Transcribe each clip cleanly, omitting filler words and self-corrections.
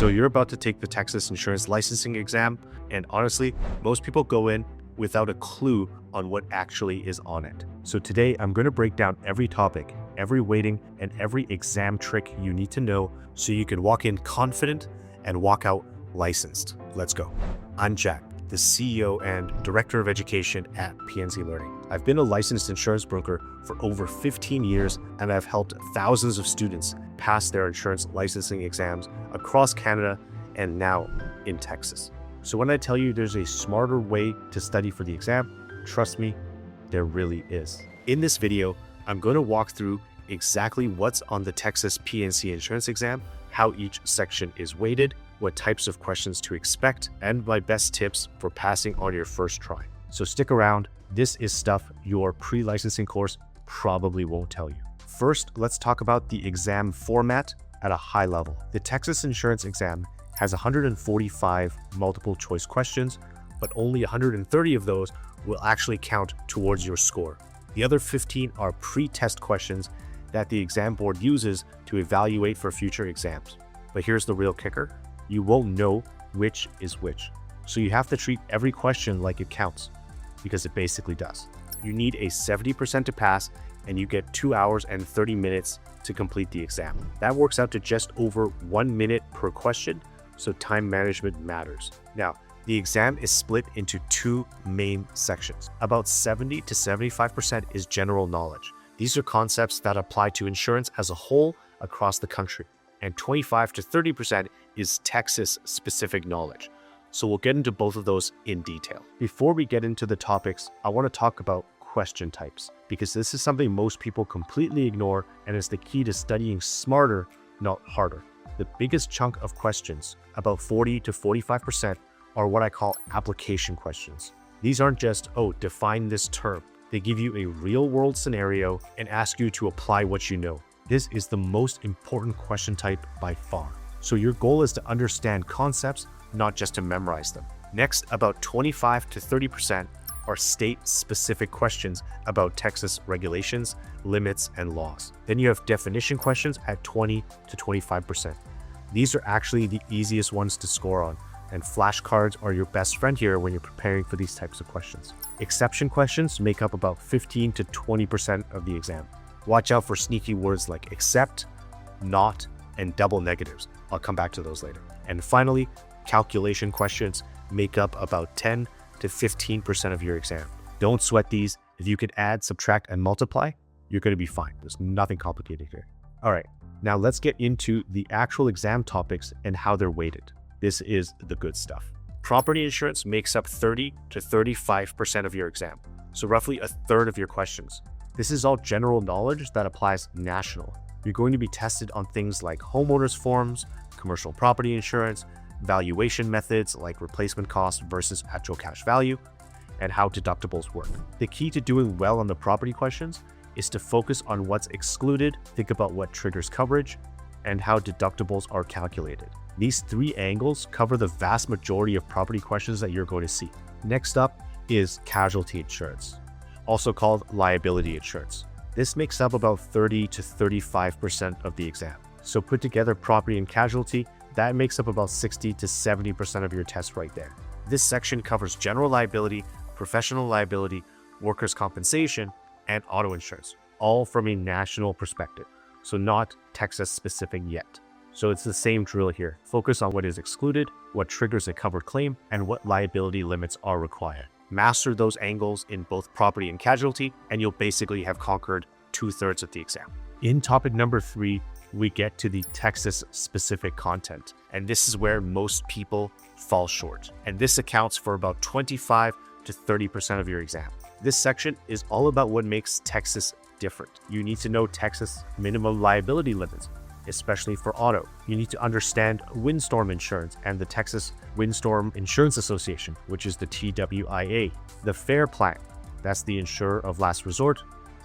So you're about to take the Texas insurance licensing exam, and honestly, most people go in without a clue on what actually is on it. So today I'm going to break down every topic, every weighting, and every exam trick you need to know so you can walk in confident and walk out licensed. Let's go. I'm Jack, the CEO and Director of Education at P&C Learning. I've been a licensed insurance broker for over 15 years, and I've helped thousands of students pass their insurance licensing exams across Canada and now in Texas. So when I tell you there's a smarter way to study for the exam, trust me, there really is. In this video, I'm going to walk through exactly what's on the Texas P&C insurance exam, how each section is weighted, what types of questions to expect, and my best tips for passing on your first try. So stick around. This is stuff your pre-licensing course probably won't tell you. First, let's talk about the exam format at a high level. The Texas insurance exam has 145 multiple choice questions, but only 130 of those will actually count towards your score. The other 15 are pre-test questions that the exam board uses to evaluate for future exams. But here's the real kicker. You won't know which is which. So you have to treat every question like it counts, because it basically does. You need a 70% to pass, and you get 2 hours and 30 minutes to complete the exam. That works out to just over 1 minute per question, so time management matters. Now, the exam is split into two main sections. About 70 to 75% is general knowledge. These are concepts that apply to insurance as a whole across the country. And 25 to 30% is Texas-specific knowledge. So we'll get into both of those in detail. Before we get into the topics, I want to talk about question types, because this is something most people completely ignore and is the key to studying smarter, not harder. The biggest chunk of questions, about 40 to 45%, are what I call application questions. These aren't just, define this term. They give you a real-world scenario and ask you to apply what you know. This is the most important question type by far. So your goal is to understand concepts, not just to memorize them. Next, about 25 to 30% are state-specific questions about Texas regulations, limits, and laws. Then you have definition questions at 20 to 25%. These are actually the easiest ones to score on, and flashcards are your best friend here when you're preparing for these types of questions. Exception questions make up about 15 to 20% of the exam. Watch out for sneaky words like except, not, and double negatives. I'll come back to those later. And finally, calculation questions make up about 10 to 15% of your exam. Don't sweat these. If you can add, subtract, and multiply, you're going to be fine. There's nothing complicated here. All right, now let's get into the actual exam topics and how they're weighted. This is the good stuff. Property insurance makes up 30 to 35% of your exam, so roughly a third of your questions. This is all general knowledge that applies national. You're going to be tested on things like homeowners forms, commercial property insurance, valuation methods like replacement cost versus actual cash value, and how deductibles work. The key to doing well on the property questions is to focus on what's excluded, think about what triggers coverage, and how deductibles are calculated. These three angles cover the vast majority of property questions that you're going to see. Next up is casualty insurance, also called liability insurance. This makes up about 30 to 35% of the exam. So put together property and casualty, that makes up about 60 to 70% of your test right there. This section covers general liability, professional liability, workers' compensation, and auto insurance, all from a national perspective, so not Texas-specific yet. So it's the same drill here. Focus on what is excluded, what triggers a covered claim, and what liability limits are required. Master those angles in both property and casualty, and you'll basically have conquered 2/3 of the exam. In topic number 3, we get to the Texas-specific content, and this is where most people fall short. And this accounts for about 25 to 30% of your exam. This section is all about what makes Texas different. You need to know Texas minimum liability limits, especially for auto. You need to understand windstorm insurance and the Texas Windstorm Insurance Association, which is the TWIA. The FAIR plan, that's the insurer of last resort,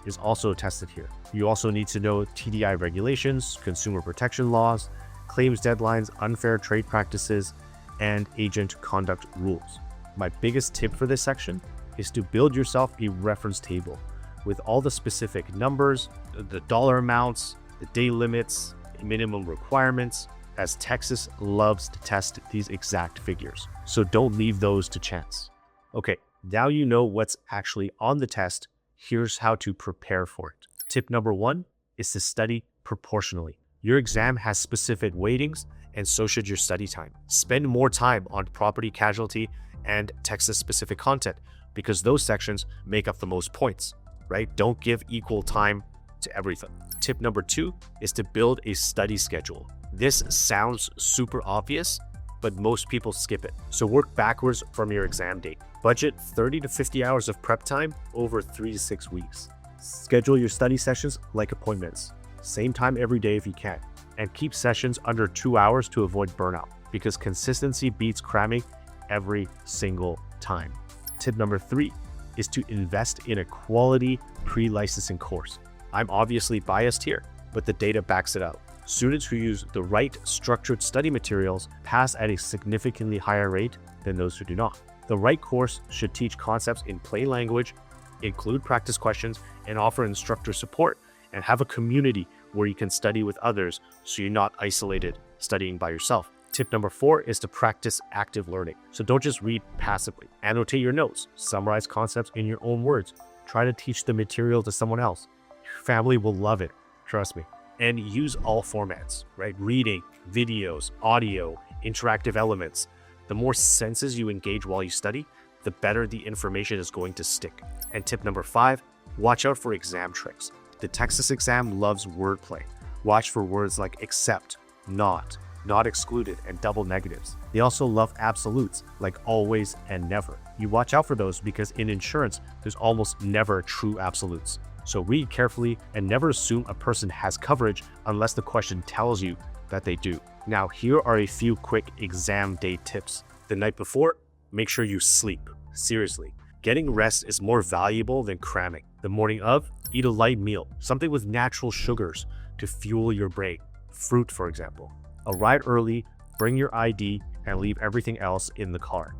is also tested here. You also need to know TDI regulations, consumer protection laws, claims deadlines, unfair trade practices, and agent conduct rules. My biggest tip for this section is to build yourself a reference table with all the specific numbers, the dollar amounts, the day limits, minimum requirements, as Texas loves to test these exact figures. So don't leave those to chance. Okay, now you know what's actually on the test. Here's how to prepare for it. Tip number 1 is to study proportionally. Your exam has specific weightings, and so should your study time. Spend more time on property casualty and Texas-specific content because those sections make up the most points, right? Don't give equal time to everything. Tip number 2 is to build a study schedule. This sounds super obvious, but most people skip it. So work backwards from your exam date. Budget 30 to 50 hours of prep time over 3 to 6 weeks. Schedule your study sessions like appointments. Same time every day if you can. And keep sessions under 2 hours to avoid burnout because consistency beats cramming every single time. Tip number 3 is to invest in a quality pre-licensing course. I'm obviously biased here, but the data backs it out. Students who use the right structured study materials pass at a significantly higher rate than those who do not. The right course should teach concepts in plain language, include practice questions, and offer instructor support, and have a community where you can study with others so you're not isolated studying by yourself. Tip number 4 is to practice active learning. So don't just read passively. Annotate your notes, summarize concepts in your own words. Try to teach the material to someone else. Your family will love it, trust me. And use all formats, right? Reading, videos, audio, interactive elements. The more senses you engage while you study, the better the information is going to stick. And tip number 5, watch out for exam tricks. The Texas exam loves wordplay. Watch for words like except, not excluded, and double negatives. They also love absolutes like always and never. You watch out for those because in insurance, there's almost never true absolutes. So read carefully and never assume a person has coverage unless the question tells you that they do. Now, here are a few quick exam day tips. The night before, make sure you sleep. Seriously, getting rest is more valuable than cramming. The morning of, eat a light meal, something with natural sugars to fuel your brain. Fruit, for example. Arrive early, bring your ID, and leave everything else in the car.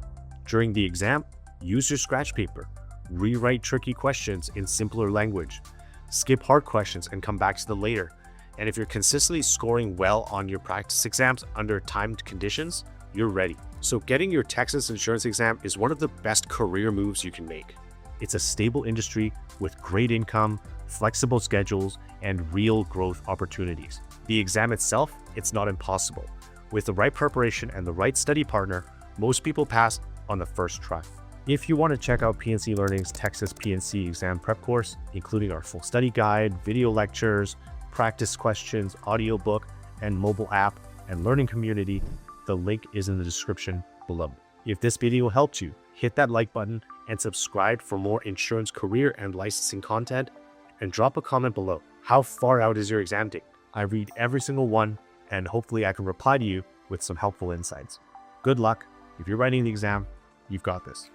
During the exam, use your scratch paper. Rewrite tricky questions in simpler language. Skip hard questions and come back to them later. And if you're consistently scoring well on your practice exams under timed conditions, you're ready. So getting your Texas insurance exam is one of the best career moves you can make. It's a stable industry with great income, flexible schedules, and real growth opportunities. The exam itself, it's not impossible. With the right preparation and the right study partner, most people pass on the first try. If you want to check out P&C Learning's Texas P&C exam prep course, including our full study guide, video lectures, practice questions, audiobook, and mobile app and learning community, the link is in the description below. If this video helped you, hit that like button and subscribe for more insurance career and licensing content, and drop a comment below. How far out is your exam date? I read every single one, and hopefully I can reply to you with some helpful insights. Good luck. If you're writing the exam, you've got this.